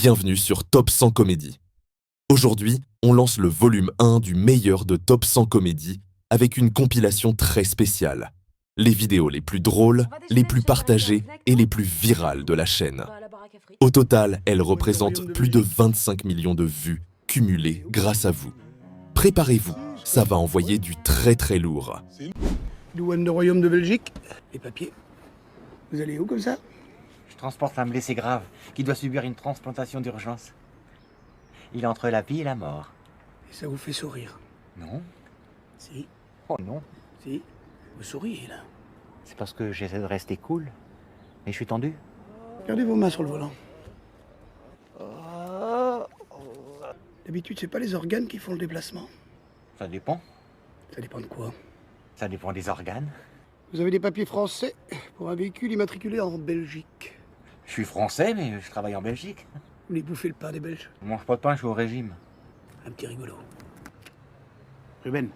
Bienvenue sur Top 100 Comédie. Aujourd'hui, on lance le volume 1 du meilleur de Top 100 Comédie avec une compilation très spéciale. Les vidéos les plus drôles, les plus partagées et les plus virales de la chaîne. Au total, elles représentent plus de 25 millions de vues cumulées grâce à vous. Préparez-vous, ça va envoyer du très lourd. Douane de Royaume de Belgique. Les papiers. Vous allez où comme ça? Je transporte un blessé grave qui doit subir une transplantation d'urgence. Il est entre la vie et la mort. Et ça vous fait sourire? Non? Si. Oh non. Si. Vous souriez là. C'est parce que j'essaie de rester cool. Mais je suis tendu. Gardez vos mains sur le volant. D'habitude, c'est pas les organes qui font le déplacement. Ça dépend. Ça dépend de quoi? Ça dépend des organes. Vous avez des papiers français pour un véhicule immatriculé en Belgique. Je suis français, mais je travaille en Belgique. Vous voulez bouffer le pain des Belges? Je mange pas de pain, je suis au régime. Un petit rigolo. Ruben.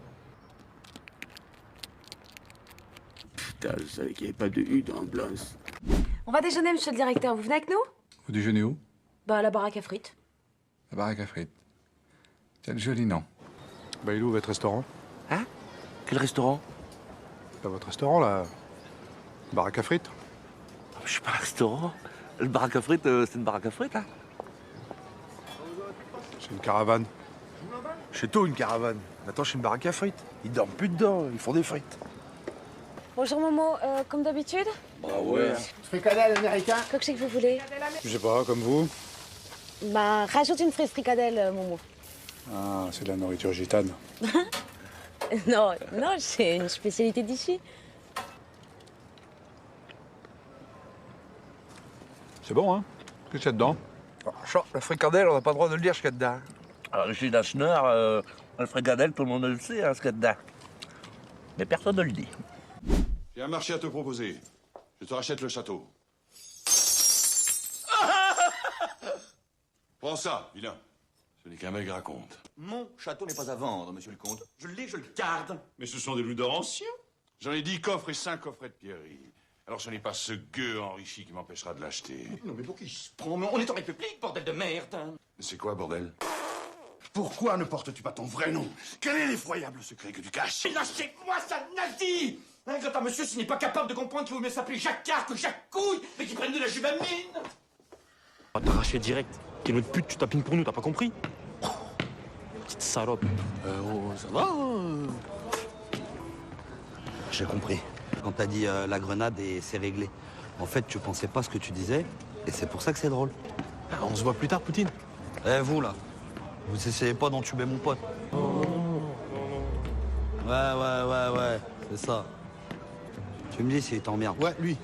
Putain, je savais qu'il n'y avait pas de U dans le blanc. On va déjeuner, monsieur le directeur. Vous venez avec nous? Vous déjeunez où? Bah, à la baraque à frites. La baraque à frites. Quel joli nom. Bah, il est où votre restaurant? Hein? Quel restaurant? Pas votre restaurant, là. Baraque à frites. Je suis pas un restaurant. Le baraque à frites, c'est une baraque à frites, hein. C'est une caravane. Chez toi, une caravane. Attends, chez une baraque à frites. Ils dorment plus dedans, ils font des frites. Bonjour, Momo. Comme d'habitude? Ah ouais. Fricadelle américain. Quoi que vous voulez? Je sais pas, comme vous. Bah, rajoute une frise fricadelle, Momo. Ah, c'est de la nourriture gitane. Non, c'est une spécialité d'ici. C'est bon, hein? Qu'est-ce qu'il y a dedans? La fricadelle, on n'a pas le droit de le dire ce qu'il y a dedans. Alors, chez Lacheneur, le fricadelle, tout le monde le sait, hein, ce qu'il y a dedans. Mais personne ne le dit. J'ai un marché à te proposer. Je te rachète le château. Prends ça, vilain. Ce n'est qu'un maigre raconte. Mon château n'est pas à vendre, monsieur le comte. Je l'ai, je le garde. Mais ce sont des loups d'or anciens. J'en ai 10 coffres et 5 coffrets de pierreries. Alors ce n'est pas ce gueux enrichi qui m'empêchera de l'acheter. Non, mais pour qui il se prend? On est en République, bordel de merde. Mais c'est quoi, bordel? Pourquoi ne portes-tu pas ton vrai nom? Quel est l'effroyable secret que tu caches? Lâchez-moi, ça nazi! Quant à monsieur, s'il n'est pas capable de comprendre qu'il vaut mieux s'appeler Jacquard que Jacques Couille, mais qu'il prenne de la juvamine. On va t'arracher direct. T'es notre pute, tu tapines pour nous, t'as pas compris? Petite salope. Ça va? J'ai compris. Quand t'as dit la grenade et c'est réglé. En fait, tu pensais pas ce que tu disais, et c'est pour ça que c'est drôle. Ah, on se voit plus tard, Poutine. Eh, vous, là, vous essayez pas d'entuber mon pote. Ouais, c'est ça. Tu me dis s'il t'emmerde. Ouais, lui.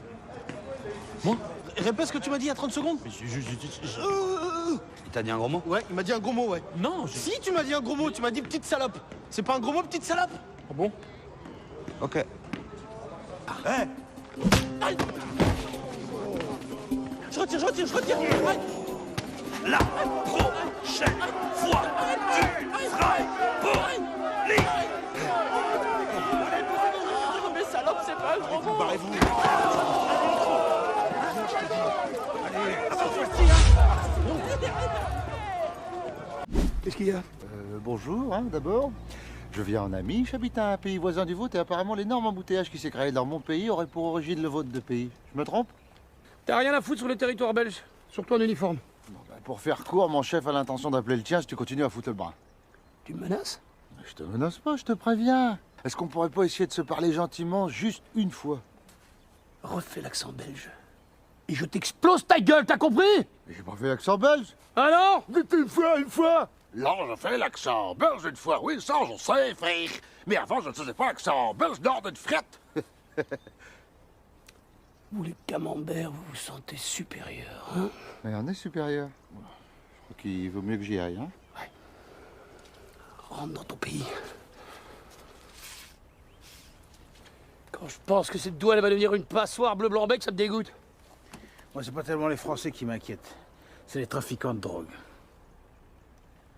Moi? Répète ce que tu m'as dit il y a 30 secondes. Il t'a dit un gros mot? Ouais, il m'a dit un gros mot, ouais. Non, si tu m'as dit un gros mot, tu m'as dit petite salope. C'est pas un gros mot, petite salope? Ah bon? Ok. Aïe. Je retire. Aïe. La prochaine fois, tu seras poli. Mais salope, c'est pas un gros mot. Barrez-vous. Qu'est-ce qu'il y a? Bonjour, d'abord. Je viens en ami, j'habite à un pays voisin du vôtre et apparemment l'énorme embouteillage qui s'est créé dans mon pays aurait pour origine le vôtre de pays. Je me trompe? T'as rien à foutre sur le territoire belge. Surtout en uniforme. Pour faire court, mon chef a l'intention d'appeler le tien si tu continues à foutre le bras. Tu me menaces? Je te menace pas, je te préviens. Est-ce qu'on pourrait pas essayer de se parler gentiment juste une fois? Refais l'accent belge. Et je t'explose ta gueule, t'as compris? J'ai pas fait l'accent belge. Alors? Une fois. Là, je fais l'accent belge une fois. Oui, ça, je sais, frère. Mais avant, je ne faisais pas l'accent belge nord d'une frette. Vous les camemberts, vous vous sentez supérieur, hein? Mais on est supérieur. Je crois qu'il vaut mieux que j'y aille, hein? Ouais. Rentre dans ton pays. Quand je pense que cette douane va devenir une passoire bleu-blanc-bec, ça me dégoûte. Moi, c'est pas tellement les Français qui m'inquiètent. C'est les trafiquants de drogue.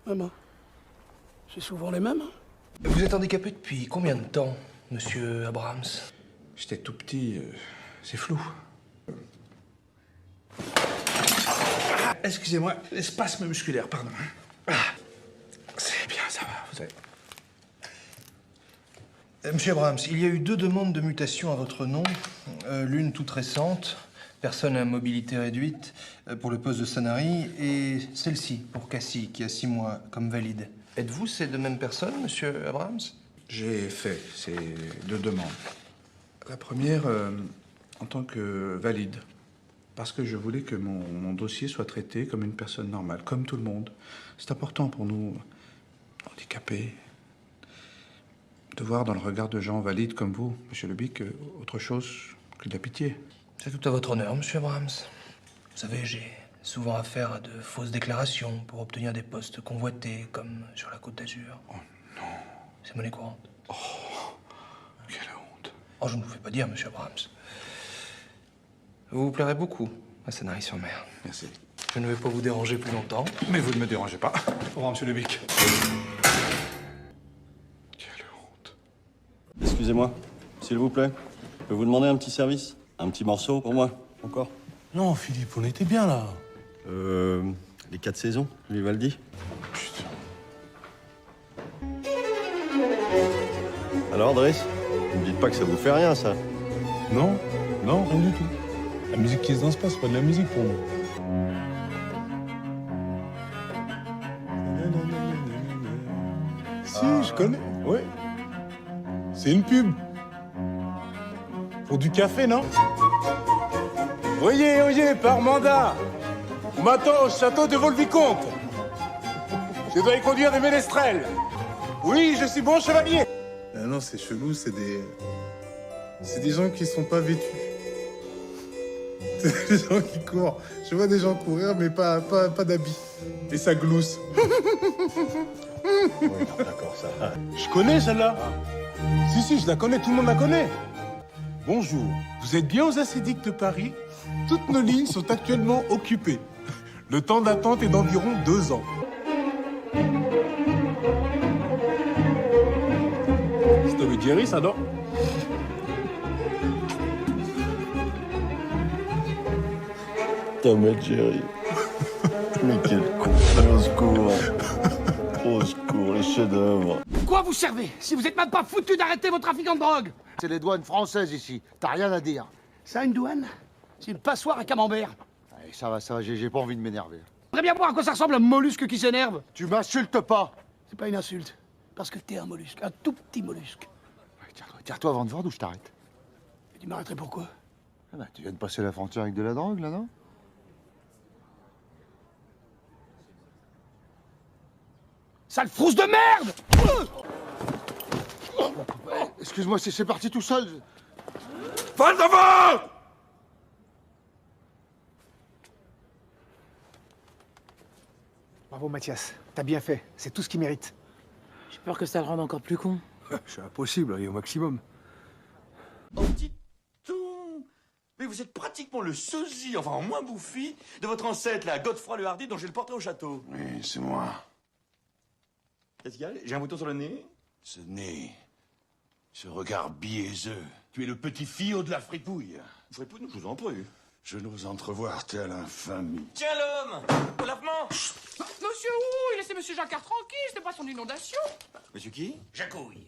Maman, c'est souvent les mêmes. Vous êtes handicapé depuis combien de temps, monsieur Abrams? J'étais tout petit, c'est flou. excusez-moi, les spasmes musculaires, pardon. Ah, c'est bien, ça va, vous savez. Monsieur Abrams, il y a eu 2 demandes de mutation à votre nom. L'une toute récente, personne à mobilité réduite, pour le poste de Sanary, et celle-ci, pour Cassie, qui a 6 mois, comme valide. Êtes-vous ces 2 mêmes personnes, monsieur Abrams? J'ai fait ces 2 demandes. La première, en tant que valide. Parce que je voulais que mon dossier soit traité comme une personne normale, comme tout le monde. C'est important pour nous, handicapés, de voir dans le regard de gens valides comme vous, monsieur Lebic, autre chose que de la pitié. C'est tout à votre honneur, monsieur Abrams. Vous savez, j'ai souvent affaire à de fausses déclarations pour obtenir des postes convoités, comme sur la Côte d'Azur. Oh non. C'est monnaie courante. Oh, quelle honte. Oh, je ne vous fais pas dire, monsieur Abrams. Vous vous plairez beaucoup à Sanary-sur-Mer. Merci. Je ne vais pas vous déranger plus longtemps. Mais vous ne me dérangez pas. Au revoir, monsieur Lebic. Excusez-moi, s'il vous plaît. Je peux vous demander un petit service? Un petit morceau pour moi, encore? Non, Philippe, on était bien là. Les 4 saisons, Vivaldi. Putain. Alors, Driss, ne me dites pas que ça vous fait rien, ça? Non, non, rien du tout. La musique qui se danse pas, c'est pas de la musique pour moi. Si, je connais, oui. C'est une pub. Pour du café, non? Oyez, oyez, par mandat. On m'attend au château de Vaux-le-Vicomte. Je dois y conduire des ménestrels. Oui, je suis bon chevalier. Ah non, c'est chelou, c'est des gens qui sont pas vêtus. C'est des gens qui courent. Je vois des gens courir, mais pas d'habits. Et ça glousse. Oui, d'accord, ça. Je connais celle-là. Si, je la connais, tout le monde la connaît. Bonjour, vous êtes bien aux Acédiques de Paris? Toutes nos lignes sont actuellement occupées. Le temps d'attente est d'environ 2 ans. C'est Tom et Jerry, ça, non? Tom et Jerry. Mais quel con. Au secours. Au secours, les chefs-d'œuvre. Quoi vous servez si vous êtes même pas foutu d'arrêter vos trafiquants de drogue? C'est les douanes françaises ici. T'as rien à dire. Ça, une douane? C'est une passoire à camembert. Allez, ça va, j'ai pas envie de m'énerver. Faudrait bien voir à quoi ça ressemble un mollusque qui s'énerve. Tu m'insultes pas. C'est pas une insulte. Parce que t'es un mollusque, un tout petit mollusque. Ouais, tire-toi avant de voir d'où je t'arrête. Et tu m'arrêterais pourquoi? Ah bah, tu viens de passer la frontière avec de la drogue, là, non? Sale frousse de merde! Excuse-moi, c'est parti tout seul. Face devant! Bravo Mathias, t'as bien fait, c'est tout ce qu'il mérite. J'ai peur que ça le rende encore plus con. C'est impossible, et au maximum. Oh, dites tout! Mais vous êtes pratiquement le sosie, enfin en moins bouffi, de votre ancêtre, là, Godefroy le Hardi, dont j'ai le portrait au château. Oui, c'est moi. Qu'est-ce qu'il y a? J'ai un bouton sur le nez? Ce nez, ce regard biaiseux. Tu es le petit fillot de la fripouille. Fripouille, je vous en prie. Je n'ose entrevoir telle infamie. Tiens l'homme! Au lavement! Monsieur, oui, laissez monsieur Jacquard tranquille, c'était pas son inondation. Monsieur qui? Jacouille.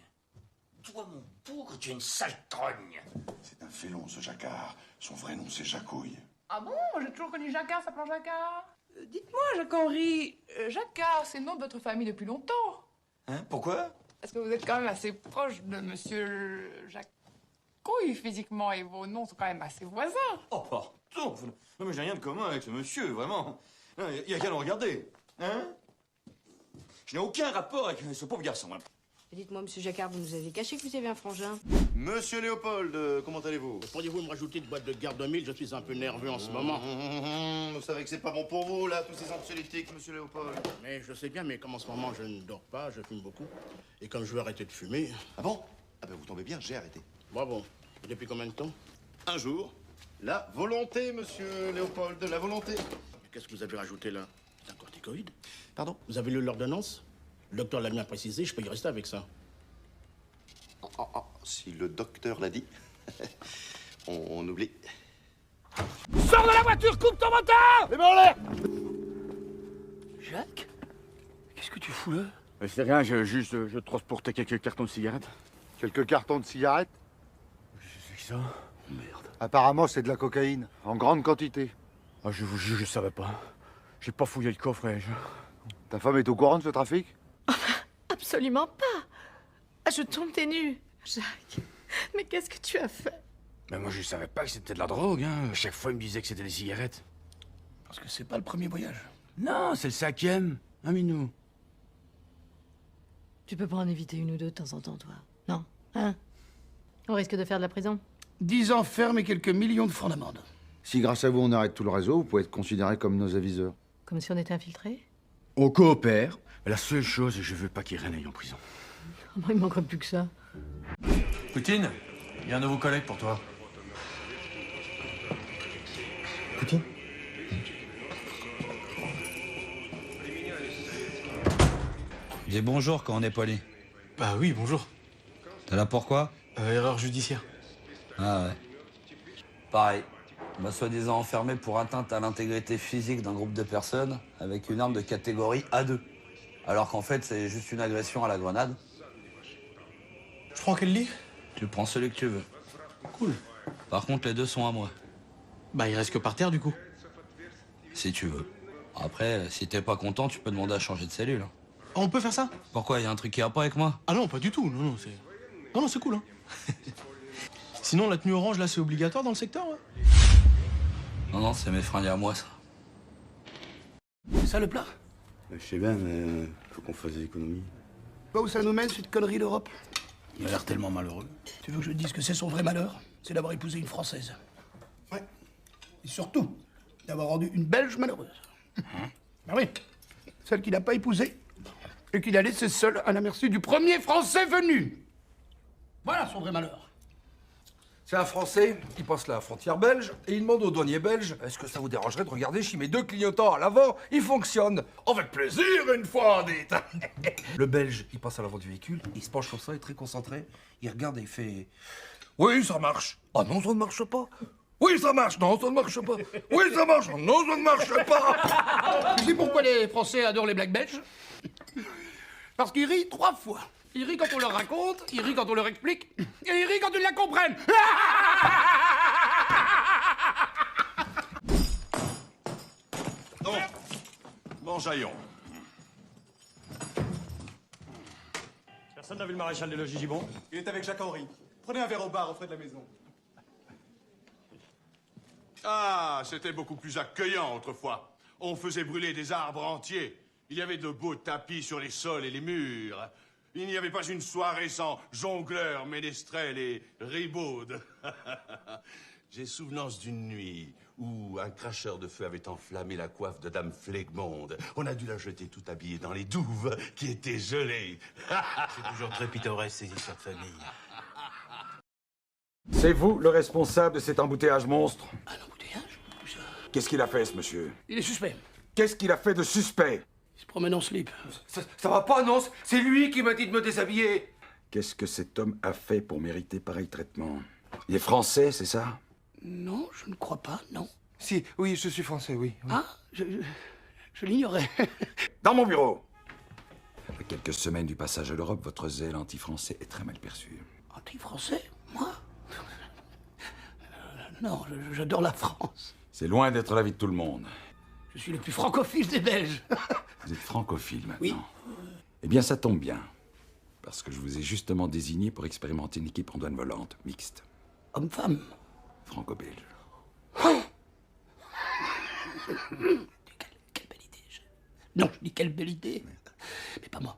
Toi, mon bougre, tu es une sale trogne. C'est un félon, ce Jacquard. Son vrai nom, c'est Jacouille. Ah bon? J'ai toujours connu Jacquard, s'appelant Jacquard. Dites-moi, Jacques-Henri, Jacquard, c'est le nom de votre famille depuis longtemps. Hein? Pourquoi? Parce que vous êtes quand même assez proche de monsieur Jacouille physiquement et vos noms sont quand même assez voisins. Oh, pardon! Non, mais j'ai rien de commun avec ce monsieur, vraiment. Il y a qu'à le regarder. Hein? Je n'ai aucun rapport avec ce pauvre garçon. Hein. Dites-moi, monsieur Jacquard, vous nous avez caché que vous avez un frangin. Monsieur Léopold, comment allez-vous? Pourriez-vous me rajouter une boîte de garde 2000? Je suis un peu nerveux en ce moment. Vous savez que c'est pas bon pour vous, là, tous ces anxiolytiques, monsieur Léopold. Mais je sais bien, mais comme en ce moment je ne dors pas, je fume beaucoup. Et comme je veux arrêter de fumer... Ah bon? Ah ben vous tombez bien, j'ai arrêté. Bravo. Et depuis combien de temps? Un jour. La volonté, monsieur Léopold, la volonté. Qu'est-ce que vous avez rajouté là? C'est un corticoïde? Pardon? Vous avez lu l'ordonnance? Le docteur l'a bien précisé, je peux y rester avec ça. Si le docteur l'a dit, on oublie. Sors de la voiture, coupe ton moteur! Les mains en l'air! Jacques? Qu'est-ce que tu fous là? C'est rien, je transportais quelques cartons de cigarettes. Quelques cartons de cigarettes? C'est ça? Merde. Apparemment, c'est de la cocaïne, en grande quantité. Ah, je vous jure, je savais pas. J'ai pas fouillé le coffre et Ta femme est au courant de ce trafic? Absolument pas. Ah, je tombe des nues. Jacques, mais qu'est-ce que tu as fait? Mais moi, je savais pas que c'était de la drogue, hein. Chaque fois, il me disait que c'était des cigarettes. Parce que c'est pas le premier voyage. Non, c'est le 5e, hein, Minou? Tu peux pas en éviter une ou deux de temps en temps, toi? Non? Hein? On risque de faire de la prison? 10 ans ferme et quelques millions de francs d'amende. Si grâce à vous on arrête tout le réseau, vous pouvez être considérés comme nos aviseurs. Comme si on était infiltrés? On coopère. Mais la seule chose, je veux pas qu'il y ait rien aille en prison. Moi, il manquerait plus que ça. Poutine, il y a un nouveau collègue pour toi. Poutine? Dis bonjour quand on est poli. Bah oui, bonjour. T'es là pourquoi? Erreur judiciaire. Ah ouais. Pareil. M'a soi-disant enfermé pour atteinte à l'intégrité physique d'un groupe de personnes avec une arme de catégorie A2. Alors qu'en fait, c'est juste une agression à la grenade. Je prends quel lit? Tu prends celui que tu veux. Cool. Par contre, les deux sont à moi. Bah, il reste que par terre, du coup. Si tu veux. Après, si t'es pas content, tu peux demander à changer de cellule. On peut faire ça? Pourquoi? Y a un truc qui va pas avec moi? Ah non, pas du tout. Non, c'est... Non, c'est cool, hein. Sinon, la tenue orange, là, c'est obligatoire dans le secteur, ouais? Non, c'est mes fringues à moi, ça. C'est ça le plat? Je sais bien, mais faut qu'on fasse des économies. Pas où ça nous mène, cette connerie d'Europe? Il a l'air tellement malheureux. Tu veux que je te dise que c'est son vrai malheur? C'est d'avoir épousé une Française. Ouais. Et surtout, d'avoir rendu une Belge malheureuse. Ben oui. Celle qu'il n'a pas épousée et qu'il a laissée seule à la merci du premier Français venu. Voilà son vrai malheur. C'est un Français qui passe la frontière belge et il demande au douanier belge « Est-ce que ça vous dérangerait de regarder si mes deux clignotants à l'avant, ils fonctionnent ?» « Avec plaisir, une fois, dites !» Le Belge, il passe à l'avant du véhicule, il se penche comme ça, il est très concentré, il regarde et il fait « Oui, ça marche. Ah non, ça ne marche pas. Oui, ça marche. Non, ça ne marche pas. Oui, ça marche. Non, ça ne marche pas. » Tu sais pourquoi les Français adorent les blagues belges? Parce qu'ils rient 3 fois. Ils rient quand on leur raconte, ils rient quand on leur explique, et ils rient quand ils la comprennent. Bon, jaillons. Personne n'a vu le maréchal des logis Gibbon? Il est avec Jacques-Henri. Prenez un verre au bar au frais de la maison. Ah, c'était beaucoup plus accueillant autrefois. On faisait brûler des arbres entiers. Il y avait de beaux tapis sur les sols et les murs. Il n'y avait pas une soirée sans jongleurs, ménestrels et ribaudes. J'ai souvenance d'une nuit où un cracheur de feu avait enflammé la coiffe de Dame Flegmonde. On a dû la jeter tout habillée dans les douves qui étaient gelées. C'est toujours très pittoresque, ces histoires de famille. C'est vous le responsable de cet embouteillage monstre? Un embouteillage? Qu'est-ce qu'il a fait, ce monsieur? Il est suspect. Qu'est-ce qu'il a fait de suspect? Il se promène en slip. Ça va pas, non? C'est lui qui m'a dit de me déshabiller. Qu'est-ce que cet homme a fait pour mériter pareil traitement? Il est français, c'est ça? Non, je ne crois pas, non. Si, oui, je suis français, oui. Ah, je l'ignorais. Dans mon bureau. À quelques semaines du passage à l'Europe, votre zèle anti-français est très mal perçu. Anti-français? Moi? Non, j'adore la France. C'est loin d'être l'avis de tout le monde. Je suis le plus francophile des Belges. Vous êtes francophile maintenant? Oui. Eh bien, ça tombe bien. Parce que je vous ai justement désigné pour expérimenter une équipe en douane volante, mixte. Homme-femme? Franco-belge. Quelle belle idée. Non, je dis quelle belle idée. Mais pas moi.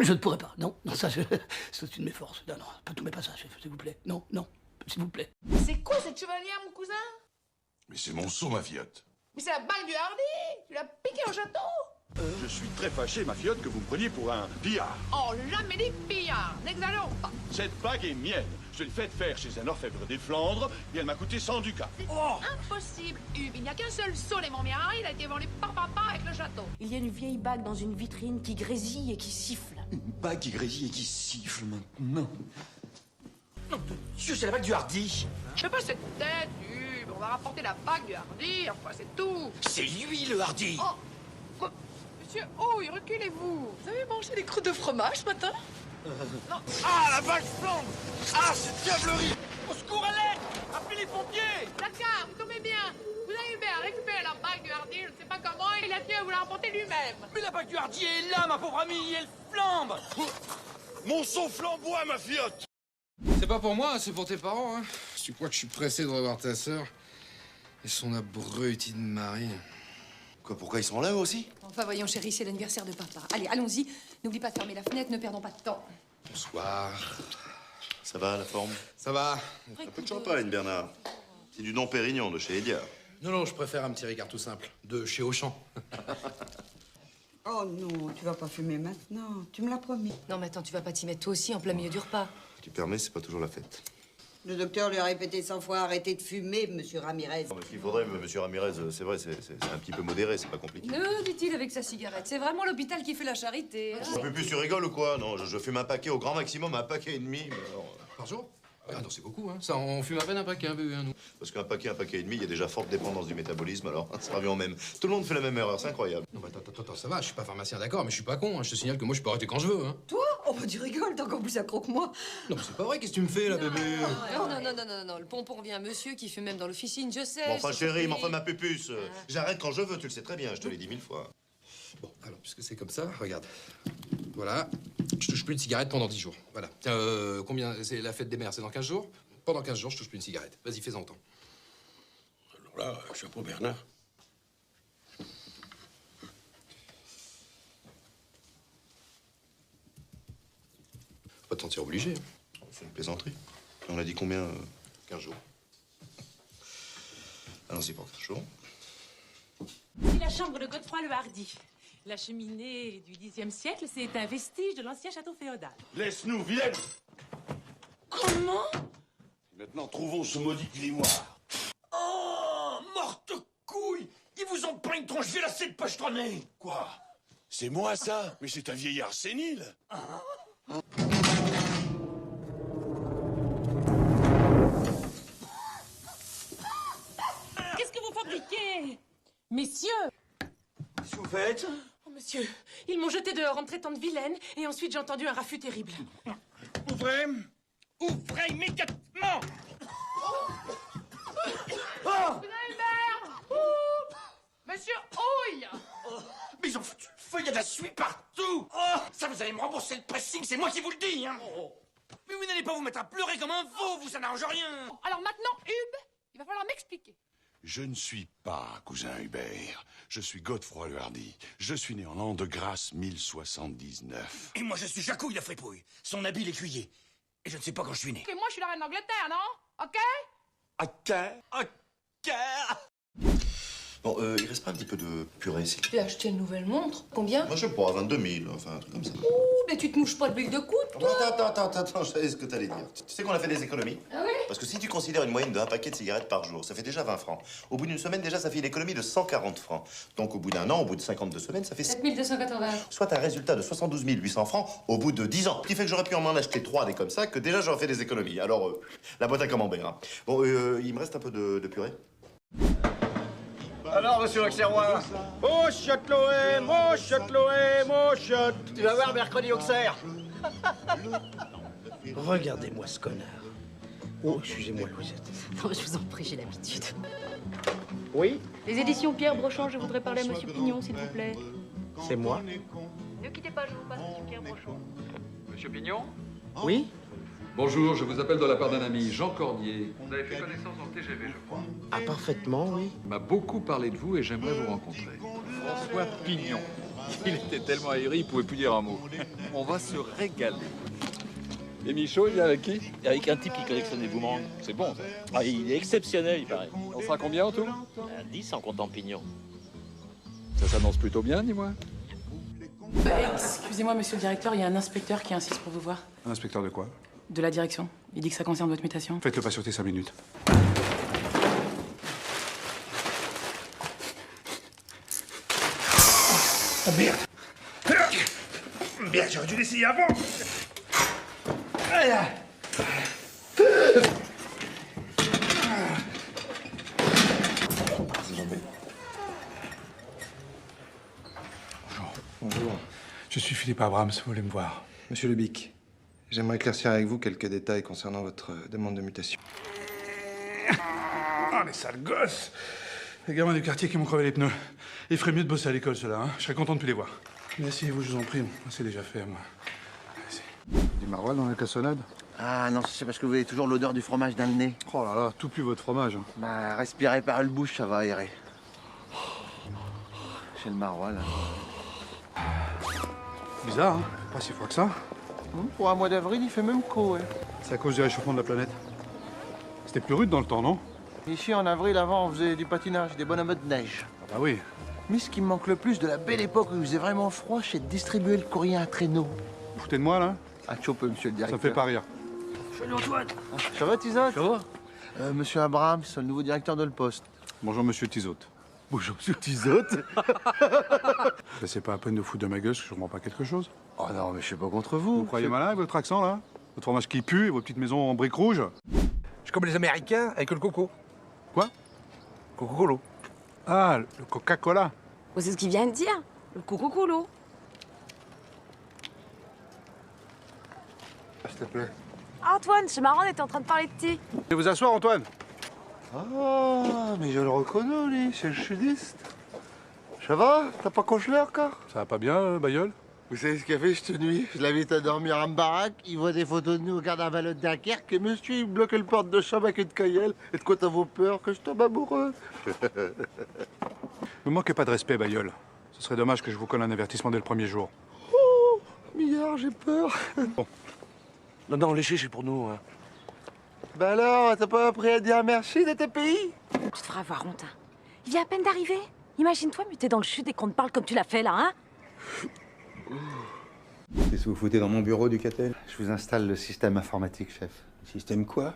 Je ne pourrais pas. Non, ça, c'est une de mes forces. Non, pas tous mes passages, s'il vous plaît. Non, s'il vous plaît. C'est quoi cette chevalière, mon cousin? Mais c'est mon seau, ma fillette. Mais c'est la bague du Hardy! Tu l'as piqué au château! Je suis très fâché, ma fillette, que vous me preniez pour un pillard. Oh, jamais dit pillard! N'exagérons pas! Cette bague est mienne. Je l'ai faite faire chez un orfèvre des Flandres et elle m'a coûté 100 ducats. C'est impossible, Hugues. Il n'y a qu'un seul seau, les Montmirail. Il a été vendu par papa avec le château. Il y a une vieille bague dans une vitrine qui grésille et qui siffle. Une bague qui grésille et qui siffle maintenant. Non, Dieu, c'est la bague du Hardy. Je sais pas cette tête, Hugues. On va rapporter la bague du Hardy. Enfin, c'est tout. C'est lui, le Hardy. Oh, Monsieur, oh, reculez-vous. Vous avez mangé des croûtes de fromage ce matin? Non. Ah, la vache flambe! Ah, cette diablerie! Au secours, à l'aide! Appelez les pompiers! Jacquard, vous tombez bien. Vous avez bien récupéré la bague du Hardy, je ne sais pas comment, et il a tenu à vous la rapporter lui-même. Mais la bague du Hardy est là, ma pauvre amie, elle flambe! Mon sang flamboie, ma fiotte! C'est pas pour moi, c'est pour tes parents. Hein. Tu crois que je suis pressé de revoir ta sœur et son abruti de mari? Quoi, pourquoi ils sont là, eux aussi? Enfin, voyons, chérie, c'est l'anniversaire de papa. Allez, allons-y. N'oublie pas de fermer la fenêtre, ne perdons pas de temps. Bonsoir. Ça va, la forme? Ça va. Un peu de champagne, Bernard. C'est du Dom Pérignon de chez Edia. Non, je préfère un petit Ricard tout simple, de chez Auchan. Oh non, tu vas pas fumer maintenant. Tu me l'as promis. Non, mais attends, tu vas pas t'y mettre toi aussi en plein milieu du repas. Tu permets, c'est pas toujours la fête. Le docteur lui a répété 100 fois arrêtez de fumer, monsieur Ramirez. Non, mais ce qu'il faudrait, monsieur Ramirez, c'est vrai, c'est un petit peu modéré, c'est pas compliqué. Dit-il avec sa cigarette. C'est vraiment l'hôpital qui fait la charité. Un peu plus, tu rigoles ou quoi? Non, je fume un paquet au grand maximum, un paquet et demi. Mais alors... Par jour? Ah non, c'est beaucoup, hein. Ça, on fume à peine un paquet, un bébé, hein, nous. Parce qu'un paquet et demi, il y a déjà forte dépendance du métabolisme, alors ça revient au même. Tout le monde fait la même erreur, c'est incroyable. Non, bah attends, ça va, je suis pas pharmacien, d'accord, mais je suis pas con, hein. Je te signale que moi, je peux arrêter quand je veux, hein. Toi? Oh bah tu rigoles, t'es encore plus accro que moi. Non, mais c'est pas vrai, qu'est-ce que tu me fais, là, bébé? Non, le pompon vient à monsieur qui fume même dans l'officine, je sais. Bon, enfin, chérie, mais enfin, ma pupuce, j'arrête quand je veux, tu le sais très bien, je te l'ai dit 1000 fois. Bon, alors, puisque c'est comme ça, regarde. Voilà, je touche plus une cigarette pendant 10 jours. Voilà. Tiens, combien, c'est la fête des mères, c'est dans 15 jours? Pendant 15 jours, je touche plus une cigarette. Vas-y, fais-en autant. Alors là, chapeau Bernard. Faut pas te sentir obligé. C'est une plaisanterie. On a dit combien 15 jours. Allons-y pour 15 jours. C'est la chambre de Godefroy le Hardy. La cheminée du Xe siècle, c'est un vestige de l'ancien château féodal. Laisse-nous, vilaine! Comment? Maintenant, trouvons ce maudit grimoire. Oh, morte couille! Ils vous ont pris une tronche violacée de pochetronné! Quoi? C'est moi, ça? Mais c'est un vieillard sénile. Qu'est-ce que vous fabriquez? Messieurs! Qu'est-ce que vous faites? Oh, monsieur, ils m'ont jeté dehors en me traitant de vilaine, et ensuite j'ai entendu un raffut terrible. Ouvrez! Ouvrez immédiatement! Vous avez l'air. Monsieur Houille! Mais ils ont foutu le feu, il y a de la suie partout! Oh, ça, vous allez me rembourser le pressing, c'est moi qui vous le dis, hein! Mais vous n'allez pas vous mettre à pleurer comme un veau, vous, ça n'arrange rien! Alors maintenant, Hube, il va falloir m'expliquer. Je ne suis pas cousin Hubert. Je suis Godefroy le Hardy. Je suis né en l'an de grâce 1079. Et moi, je suis Jacouille la fripouille, son habile écuyer. Et je ne sais pas quand je suis né. Et moi, je suis la reine d'Angleterre, non? OK? Ok. Bon, il reste pas un petit peu de purée ici? Tu as acheté une nouvelle montre? Combien? Moi, je sais pas, 22 000, enfin, un truc comme ça. Ouh, mais tu te mouches pas de l'huile de coude, toi? Attends, je savais ce que t'allais dire. Tu sais qu'on a fait des économies? Ah oui? Parce que si tu considères une moyenne d'un paquet de cigarettes par jour, ça fait déjà 20 francs. Au bout d'une semaine, déjà, ça fait une économie de 140 francs. Donc, au bout d'un an, au bout de 52 semaines, ça fait... 7280. Soit un résultat de 72 800 francs au bout de 10 ans. Ce qui fait que j'aurais pu en acheter 3 des comme ça, que déjà j'aurais fait des économies. Alors, la boîte à camembert. Hein. Bon, il me reste un peu de purée. Alors, monsieur l'Auxerrois? Oh, Châteloé, mon Châteloé, mon Châte. Tu vas voir mercredi Auxerre. Regardez-moi ce connard. Oh, excusez-moi, Louisette. Non, je vous en prie, j'ai l'habitude. Oui, Les éditions Pierre Brochon, je voudrais parler à Monsieur Pignon, s'il vous plaît. c'est moi. Ne quittez pas, je vous passe Monsieur Pierre Brochon. Monsieur Pignon? Oui? Bonjour, je vous appelle de la part d'un ami, Jean Cordier. Vous avez fait connaissance en TGV, je crois. Ah, parfaitement, oui. Il m'a beaucoup parlé de vous et j'aimerais vous rencontrer. François Pignon. Il était tellement ahuri, il pouvait plus dire un mot. On va se régaler. Et Michaud, il est avec qui? Avec un type qui collectionne des boomerangs. C'est bon, ça. Ah, il est exceptionnel, il paraît. On sera combien en tout? 10 en comptant Pignon. Ça s'annonce plutôt bien, dis-moi. Excusez-moi, monsieur le directeur, il y a un inspecteur qui insiste pour vous voir. Un inspecteur de quoi? De la direction. Il dit que ça concerne votre mutation. Faites-le patienter 5 minutes. Oh merde! Merde, j'aurais dû l'essayer avant! Voilà. Bonjour. Je suis Philippe Abrams, vous voulez me voir. Monsieur Lebic, j'aimerais éclaircir avec vous quelques détails concernant votre demande de mutation. Ah, les sales gosses! Les gamins du quartier qui m'ont crevé les pneus. Il ferait mieux de bosser à l'école, ceux-là, hein. Je serais content de plus les voir. Mais asseyez-vous, je vous en prie. C'est déjà fait, moi. Du maroilles dans la cassonade? Ah non, c'est parce que vous avez toujours l'odeur du fromage dans le nez. Oh là là, tout pue votre fromage. Hein. Bah, respirez par le bouche, ça va aérer. Chez le maroilles, là. Bizarre, hein? Pas si froid que ça. Pour un mois d'avril, il fait même chaud, ouais. C'est à cause du réchauffement de la planète. C'était plus rude dans le temps, non? Ici, en avril, avant, on faisait du patinage, des bonhommes de neige. Ah bah oui. Mais ce qui me manque le plus de la belle époque où il faisait vraiment froid, c'est de distribuer le courrier à traîneau. Vous foutez de moi, là? Ah, chope, monsieur le directeur. Ça me fait pas rire. Salut Antoine. Ça va, Tizotte? Ça va. Monsieur Abrams, le nouveau directeur de le poste. Bonjour, monsieur Tizotte. Bonjour, monsieur Tizotte. C'est pas à peine de foutre de ma gueule, je comprends pas quelque chose. Oh non, mais je suis pas contre vous. Vous croyez malin avec votre accent, là? Votre fromage qui pue et vos petites maisons en briques rouges? Je suis comme les Américains avec le coco. Quoi? Coco-colo. Ah, le Coca-Cola. Oh, c'est ce qu'il vient de dire. Le coco-colo. S'il te plaît. Antoine, c'est marrant, on était en train de parler de thé. Vous vous asseoir, Antoine? Ah, mais je le reconnais, lui, c'est le sudiste. Ça va? T'as pas congelé encore? Ça va pas bien, Bayeul? Vous savez ce qu'il a fait cette nuit? Je l'invite à dormir en baraque, il voit des photos de nous au carnaval de Dunkerque, et monsieur, il bloque le porte de chambre avec une caillelle. Et de quoi t'as vos peurs? Que je tombe amoureux? Ne manquez pas de respect, Bayeul. Ce serait dommage que je vous colle un avertissement dès le premier jour. Oh, milliard, j'ai peur. Bon. Non, lécher, c'est pour nous. Hein. Bah alors, t'as pas appris à dire merci de tes pays? Tu devrais avoir honte, hein. Il vient à peine d'arriver. Imagine-toi muter dans le chute et qu'on te parle comme tu l'as fait, là, hein? Qu'est-ce que vous foutez dans mon bureau, Ducatel? Je vous installe le système informatique, chef. Système quoi?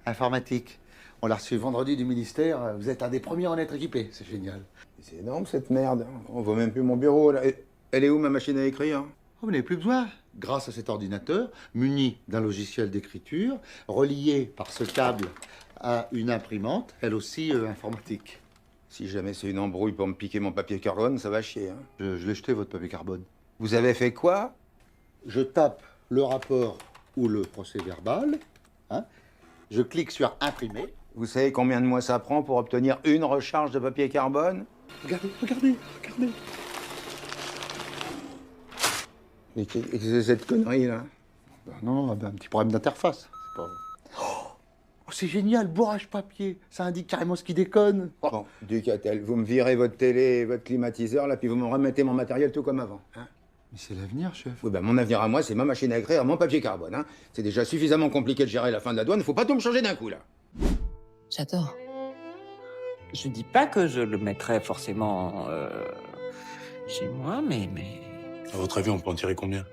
Informatique. On l'a reçu vendredi du ministère. Vous êtes un des premiers à en être équipé. C'est génial. C'est énorme, cette merde. On voit même plus mon bureau, là. Elle est où, ma machine à écrire? Oh, vous n'avez plus besoin. Grâce à cet ordinateur, muni d'un logiciel d'écriture, relié par ce câble à une imprimante, elle aussi informatique. Si jamais c'est une embrouille pour me piquer mon papier carbone, ça va chier. Hein. Je l'ai jeté, votre papier carbone. Vous avez fait quoi? Je tape le rapport ou le procès-verbal. Hein, je clique sur imprimer. Vous savez combien de mois ça prend pour obtenir une recharge de papier carbone? Regardez, regardez, regardez. Mais qu'est-ce que c'est cette connerie, là? Non, un petit problème d'interface. C'est pas... Oh, c'est génial, bourrage papier. Ça indique carrément ce qui déconne. Oh. Bon, Ducatel, vous me virez votre télé et votre climatiseur, là, puis vous me remettez mon matériel tout comme avant. Hein? Mais c'est l'avenir, chef. Oui, ben mon avenir à moi, c'est ma machine à écrire, mon papier carbone. Hein? C'est déjà suffisamment compliqué de gérer la fin de la douane, faut pas tout me changer d'un coup, là. J'adore. Je dis pas que je le mettrais forcément chez moi, mais... À votre avis, on peut en tirer combien?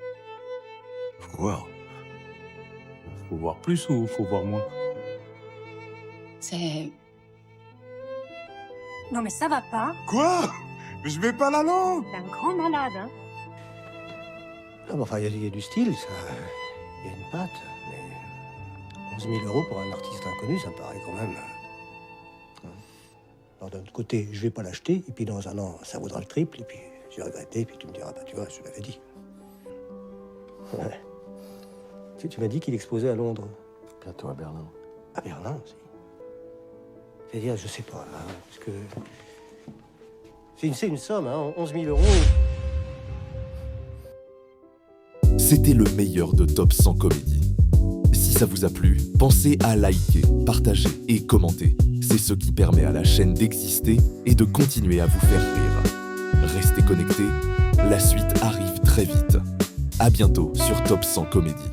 Faut voir. Faut voir plus ou faut voir moins? C'est... Non mais ça va pas. Quoi? Je vais pas la langue. T'es un grand malade, hein. Ah, bah, enfin, il y a du style, ça. Il y a une patte, mais 11 000 € pour un artiste inconnu, ça me paraît quand même... Alors d'un autre côté, je vais pas l'acheter, et puis dans un an, ça vaudra le triple, et puis je vais regretter, et puis tu me diras, bah tu vois, je te l'avais dit. Ouais. Tu m'as dit qu'il exposait à Londres. Bientôt à Berlin. À Berlin aussi. C'est-à-dire, je sais pas, hein, parce que... C'est une somme, hein, 11 000 €. C'était le meilleur de Top 100 Comédie. Si ça vous a plu, pensez à liker, partager et commenter. C'est ce qui permet à la chaîne d'exister et de continuer à vous faire rire. Restez connectés, la suite arrive très vite. À bientôt sur Top 100 Comédie.